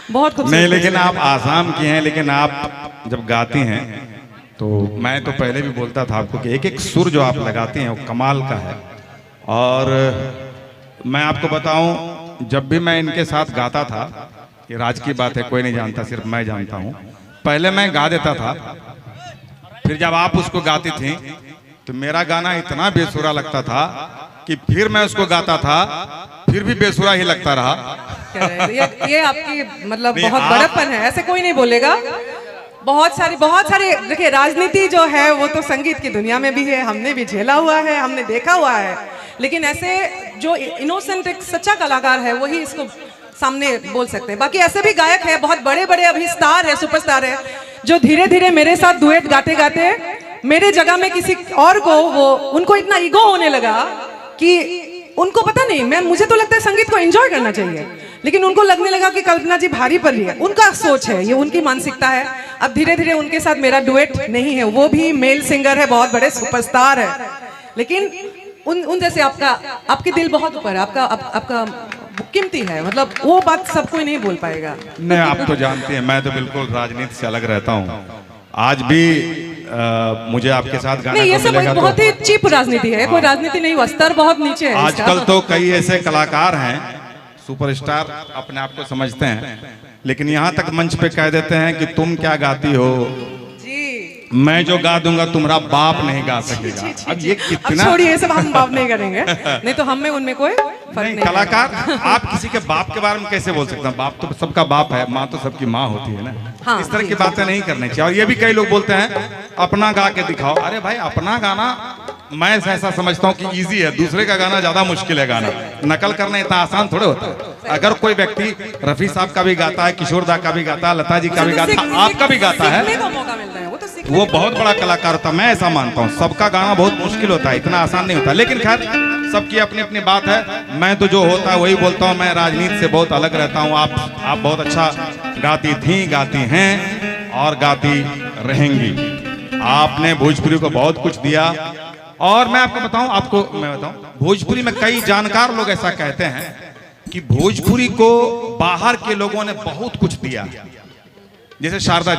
बहुत खूबसूरत। नहीं, लेकिन आप आसाम की हैं, लेकिन आप जब गाती हैं तो मैं तो पहले भी बोलता था आपको कि एक एक सुर जो आप लगाती हैं वो कमाल का है। और मैं आपको बताऊं, जब भी मैं इनके साथ गाता था, ये राज की बात है, कोई नहीं जानता, सिर्फ मैं जानता हूं। पहले मैं गा देता था, फिर जब आप उसको गाती थी तो मेरा गाना इतना बेसुरा लगता था कि फिर मैं उसको गाता था, फिर भी बेसुरा ही लगता रहा। ये आपकी मतलब नहीं, बहुत बड़प्पन है, ऐसे कोई नहीं बोलेगा। बहुत सारे देखिए, राजनीति जो है वो तो संगीत की दुनिया में भी है, हमने भी झेला हुआ है, हमने देखा हुआ है। लेकिन ऐसे जो इनोसेंट एक सच्चा कलाकार है वही इसको सामने बोल सकते हैं। बाकी ऐसे भी गायक है, बहुत बड़े बड़े अभी स्टार है, सुपरस्टार है, जो धीरे धीरे मेरे साथ डुएट गाते गाते मेरे जगह में किसी और को उनको इतना ईगो होने लगा कि उनको पता नहीं, मुझे तो लगता है संगीत को एंजॉय करना चाहिए, लेकिन उनको लगने लगा कि कल्पना जी भारी पड़ रही है। उनका सोच है, ये उनकी मानसिकता है। अब धीरे धीरे उनके साथ मेरा डुएट नहीं है, वो भी मेल सिंगर है, बहुत बड़े सुपरस्टार है, लेकिन उन जैसे आपके दिल बहुत ऊपर है, आपका कीमती है, मतलब वो बात सब कोई नहीं बोल पाएगा। नहीं, आप तो जानती हैं मैं तो बिल्कुल राजनीति से अलग रहता हूँ। आज भी मुझे आपके साथ गाने नहीं, ये को सब मिलेगा बहुत तो ही चीप राजनीति है, कोई राजनीति नहीं, स्तर बहुत नीचे है। आजकल तो कई ऐसे कलाकार हैं, सुपरस्टार अपने आप को समझते हैं, लेकिन यहाँ तक मंच पे कह देते हैं कि तुम क्या गाती हो, मैं जो गा दूंगा तुम्हारा बाप नहीं गा सकेगा। अब ये कितना, छोड़िए ये सब, हम बाप नहीं करेंगे, नहीं तो हम में उनमें कोई फर्क नहीं। कलाकार आप किसी के बाप के बारे में कैसे बोल सकते हैं? बाप तो सबका बाप है, माँ तो सबकी माँ होती है ना। हाँ, इस तरह की बातें नहीं करनी चाहिए। और ये भी कई लोग बोलते हैं अपना गा के दिखाओ। अरे भाई, अपना गाना मैं ऐसा समझता हूँ कि इजी है, दूसरे का गाना ज्यादा मुश्किल है। गाना नकल करना इतना आसान थोड़े होता है। अगर कोई व्यक्ति रफी साहब का भी गाता है, किशोर दा का भी गाता है, लता जी का भी गाता है, आपका भी गाता है, वो बहुत बड़ा कलाकार होता है। मैं ऐसा मानता हूँ, सबका गाना बहुत मुश्किल होता है, इतना आसान नहीं होता। लेकिन खैर, सबकी अपनी अपनी बात है। मैं तो जो होता है वही बोलता हूँ। मैं राजनीति से बहुत अलग रहता हूँ। आप बहुत अच्छा गाती थी, गाती हैं और गाती रहेंगी। आपने भोजपुरी को बहुत कुछ दिया। और मैं आपको बताऊं, भोजपुरी में कई जानकार लोग ऐसा कहते हैं कि भोजपुरी को बाहर के लोगों ने बहुत कुछ दिया। जैसे शारदा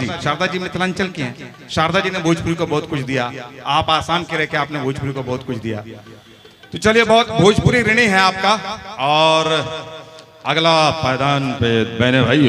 जी मिथिलांचल की हैं, शारदा जी ने भोजपुरी को बहुत कुछ दिया। आप आसाम के रह के आपने भोजपुरी को बहुत कुछ दिया। तो चलिए, बहुत भोजपुरी ऋणी है आपका। और अगला पायदान पे बहने भाई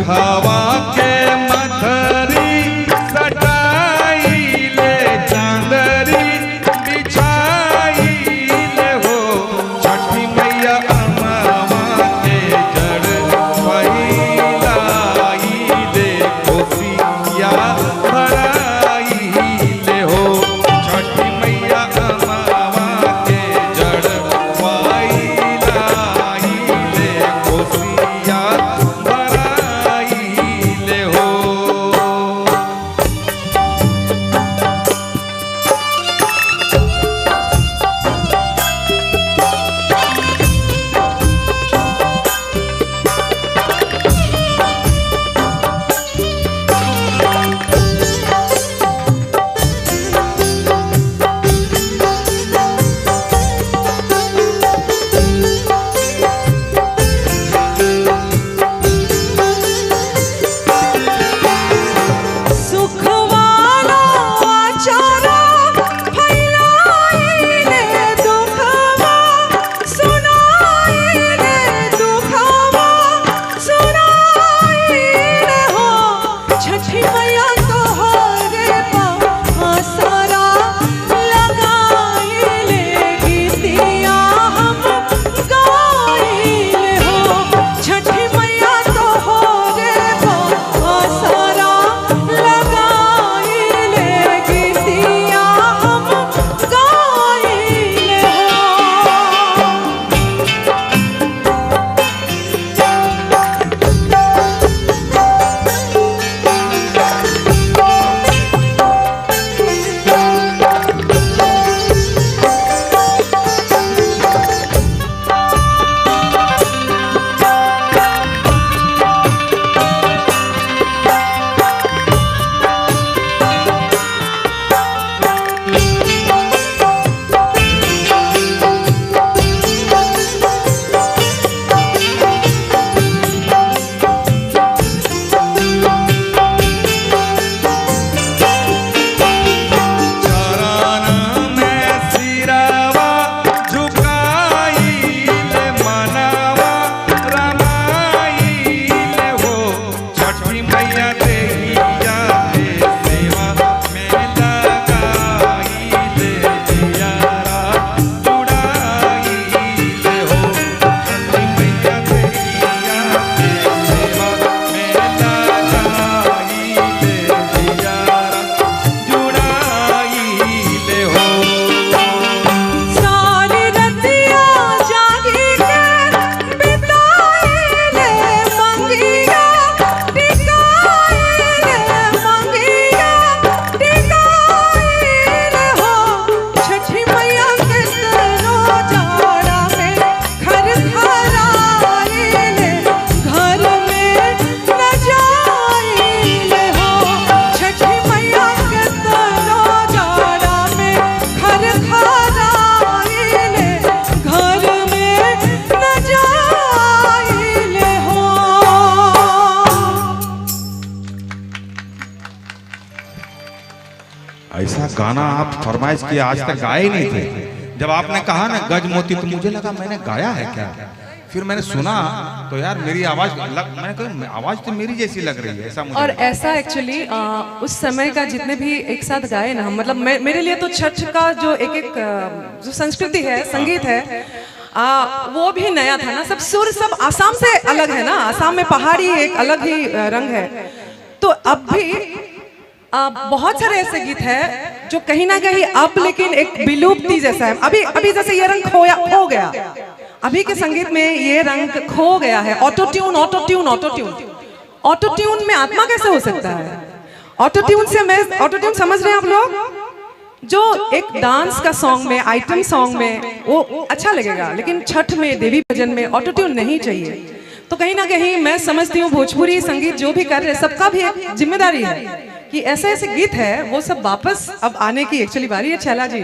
हवा के मथरी सटाई ले, चांदरी बिछाई ले हो। छठी मैया अमवा के जड़ पहिलाई ले, कोसिया भराई ले हो। छठी मैया अमवा के जड़ पहिलाई ले, कोसिया ले हो। ऐसा गाना आप फरमाइश किए, आज तक गाए ही नहीं थे। जब आपने कहा ना गज मोती, तो मुझे लगा मैंने गाया है क्या। फिर मैंने सुना तो यार मेरी आवाज मैंने कहा आवाज तो मेरी जैसी लग रही है, ऐसा मुझे और ऐसा एक्चुअली उस समय का जितने भी एक साथ गाए ना हम, मतलब मेरे लिए तो छठ का जो एक जो संस्कृति है, संगीत है, वो भी नया था ना। सब सुर सब आसाम से अलग है ना, आसाम में पहाड़ी एक अलग ही रंग है। तो अब भी बहुत सारे ऐसे गीत हैं जो कहीं ना कहीं अब लेकिन एक विलुप्ति जैसा है। अभी जैसे ये रंग खो गया, अभी के संगीत में ये रंग खो गया है। Auto tune auto tune auto tune auto tune में आत्मा कैसे हो सकता है। ऑटो ट्यून से मैं ऑटो ट्यून समझ रहे हैं आप लोग, जो एक डांस का सॉन्ग में, आइटम सॉन्ग में वो अच्छा लगेगा, लेकिन छठ में, देवी भजन में ऑटो ट्यून नहीं चाहिए। तो कहीं ना कहीं मैं समझती हूँ भोजपुरी संगीत जो भी कर रहे हैं, सबका भी एक जिम्मेदारी है कि ऐसे ऐसे गीत है वो सब वापस अब आने की एक्चुअली बारी है। छैला जी